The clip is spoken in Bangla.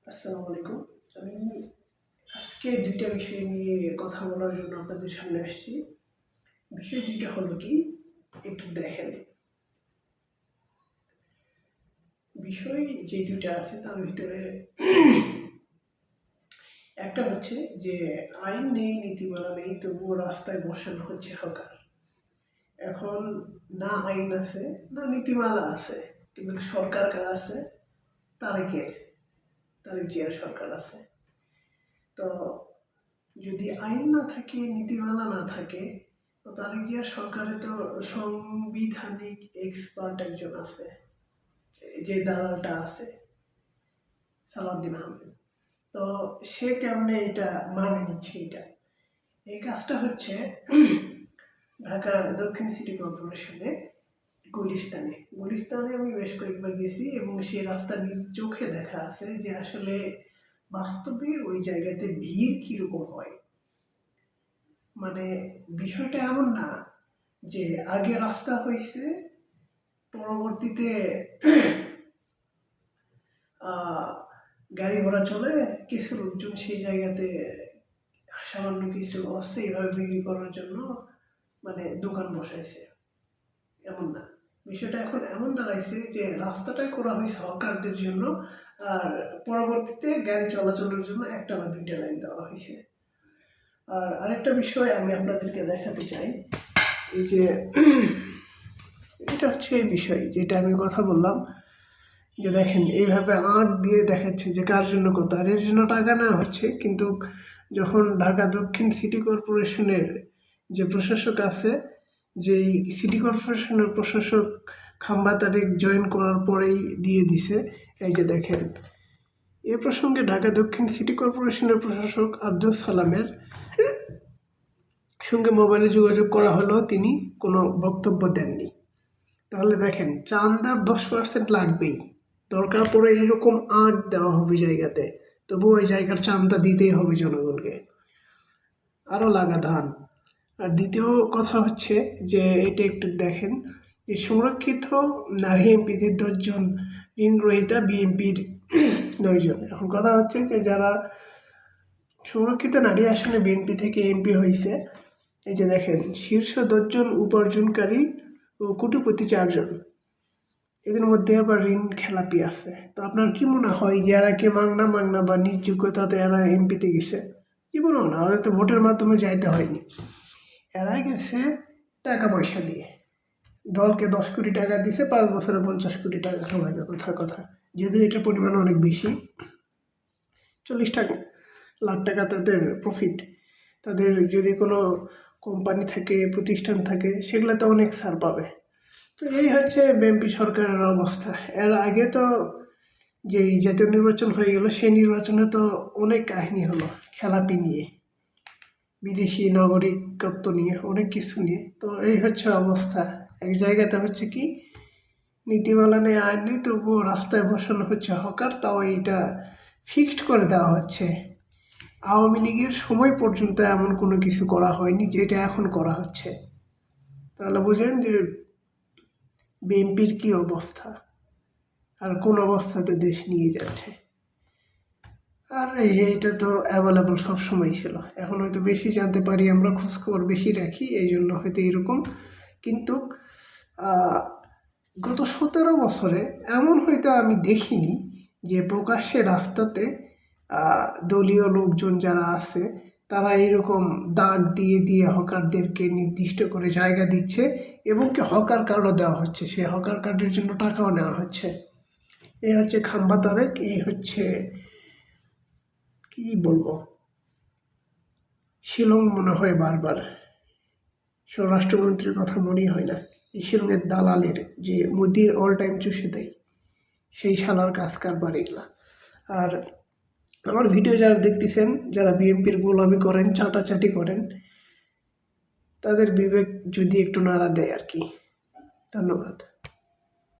আসসালামু আলাইকুম। আমি আজকে ২ টা বিষয় নিয়ে কথা বলার জন্য আপনাদের সামনে আসছি। বিষয় ২ টা হলো কি, একটু দেখেন। বিষয় যে ২ টা আছে তার ভিতরে একটা হচ্ছে যে আইন নেই, নীতিমালা নেই, তবুও রাস্তায় বসানো হচ্ছে হকার। এখন না আইন আছে, না নীতিমালা আছে, কিন্তু সরকার কার আছে? তারেক জিয়ার সরকার আছে। তো যদি আইন না থাকে, নীতিমালা না থাকে, তো তারেক জিয়ার সরকারে তো সাংবিধানিক এক্সপার্ট একজন আছে, যে দালালটা আছে সালাউদ্দিন আহমেদ। তো সে কেমনে এটা মানে নিচ্ছে? এই কাজটা হচ্ছে ঢাকা দক্ষিণ সিটি কর্পোরেশনে গুলিস্তানে আমি বেশ কয়েকবার গেছি এবং সেই রাস্তা নিজ চোখে দেখা আছে যে আসলে বাস্তবে ওই জায়গাতে ভিড় কিরকম হয়। মানে বিষয়টা এমন না যে আগে রাস্তা হয়েছে, পরবর্তীতে গাড়ি ঘোড়া চলে, কিছু লোকজন সেই জায়গাতে সামান্য কিছু অস্থায়ীভাবে বিক্রি করার জন্য মানে দোকান বসাইছে, এমন না। বিষয়টা এখন এমন দাঁড়াইছে যে রাস্তাটাই করা হয়েছে হকারদের জন্য, আর পরবর্তীতে গাড়ি চলাচলের জন্য ১টা বা ২টা লাইন দেওয়া হয়েছে। আর আরেকটা বিষয় আমি আপনাদেরকে দেখাতে চাই, এই যে এটা হচ্ছে এই বিষয় যেটা আমি কথা বললাম, যে দেখেন এইভাবে আঁক দিয়ে দেখাচ্ছে যে কার জন্য কত, আর এর জন্য টাকা নেওয়া হচ্ছে। কিন্তু যখন ঢাকা দক্ষিণ সিটি কর্পোরেশনের যে প্রশাসক আছে, যেই সিটি কর্পোরেশনের প্রশাসক খাম্বা তারেক জয়েন করার পরেই দিয়ে দিছে, এই যে দেখেন, এ প্রসঙ্গে ঢাকা দক্ষিণ সিটি কর্পোরেশনের প্রশাসক আব্দুল সালামের সঙ্গে মোবাইলে যোগাযোগ করা হলেও তিনি কোনো বক্তব্য দেননি। তাহলে দেখেন, চাঁদার 10% লাগবেই, দরকার পড়ে এরকম আঁট দেওয়া হবে জায়গাতে, তবু ওই জায়গার চাঁদা দিতেই হবে জনগণকে, আরও লাগা ধান। আর দ্বিতীয় কথা হচ্ছে যে এটা একটু দেখেন, যে সংরক্ষিত নারী এমপিদের 10 জন, ঋণগ্রহীতা বিএনপির 9 জন। এখন কথা হচ্ছে যে যারা সংরক্ষিত নারী আসনে বিএনপি থেকে এমপি হয়েছে, এই যে দেখেন, শীর্ষ 10 জন উপার্জনকারী ও কোটিপতি 4 জন, এদের মধ্যে আবার ঋণ খেলাপি আছে। তো আপনার কি মনে হয় যে এরা কি মাংনা বা নিজ যোগ্যতাতে এরা এমপিতে গেছে? জীবনও না, ওদের তো ভোটের মাধ্যমে যাইতে হয়নি, এরা গেছে টাকা পয়সা দিয়ে। দলকে 10 কোটি টাকা দিছে, 5 বছরে 50 কোটি টাকা কামাবে, কথার কথা। যদিও এটার পরিমাণ অনেক বেশি, 40 লাখ টাকা তাদের প্রফিট। তাদের যদি কোনো কোম্পানি থাকে, প্রতিষ্ঠান থাকে, সেগুলোতে অনেক ছাড় পাবে। তো এই হচ্ছে বিএনপি সরকারের অবস্থা। এর আগে তো যেই জাতীয় নির্বাচন হয়ে গেল, সেই নির্বাচনে তো অনেক কাহিনী হলো খেলাপি নিয়ে, বিদেশি নাগরিকত্ব নিয়ে, অনেক কিছু নিয়ে। তো এই হচ্ছে অবস্থা। এক জায়গাতে হচ্ছে কি, নীতিমালা নেই, আইন নেই, তবুও রাস্তায় বসানো হচ্ছে হকার, তাও এইটা ফিক্সড করে দেওয়া হচ্ছে। আওয়ামী লীগের সময় পর্যন্ত এমন কোনো কিছু করা হয়নি যেটা এখন করা হচ্ছে। তাহলে বুঝেন যে বিএনপির কী অবস্থা, আর কোন অবস্থাতে দেশ নিয়ে যাচ্ছে। আর এইটা তো অ্যাভেলেবল সবসময় ছিল, এখন হয়তো বেশি জানতে পারি আমরা, খোঁজখবর বেশি রাখি, এই জন্য হয়তো এরকম। কিন্তু গত 17 বছরে এমন হয়তো আমি দেখিনি যে প্রকাশ্যে রাস্তাতে দলীয় লোকজন যারা আছে তারা এরকম দাগ দিয়ে দিয়ে হকারদেরকে নির্দিষ্ট করে জায়গা দিচ্ছে, এবং কি হকার কার্ডও দেওয়া হচ্ছে, সেই হকার কার্ডের জন্য টাকাও নেওয়া হচ্ছে। এই হচ্ছে খাম্বা তারেক, এই হচ্ছে কি বলবো, শিলং মনে হয় বারবার, স্বরাষ্ট্রমন্ত্রীর কথা মনেই হয় না। এই শিলংয়ের দালালের যে মোদির অল টাইম চুষে দেয়, সেই শালার কাজ কারবার এগুলা। আর আমার ভিডিও যারা দেখতেছেন, যারা বিএনপির গোলামি করেন, চাটাচাটি করেন, তাদের বিবেক যদি একটু নাড়া দেয় আর কি। ধন্যবাদ।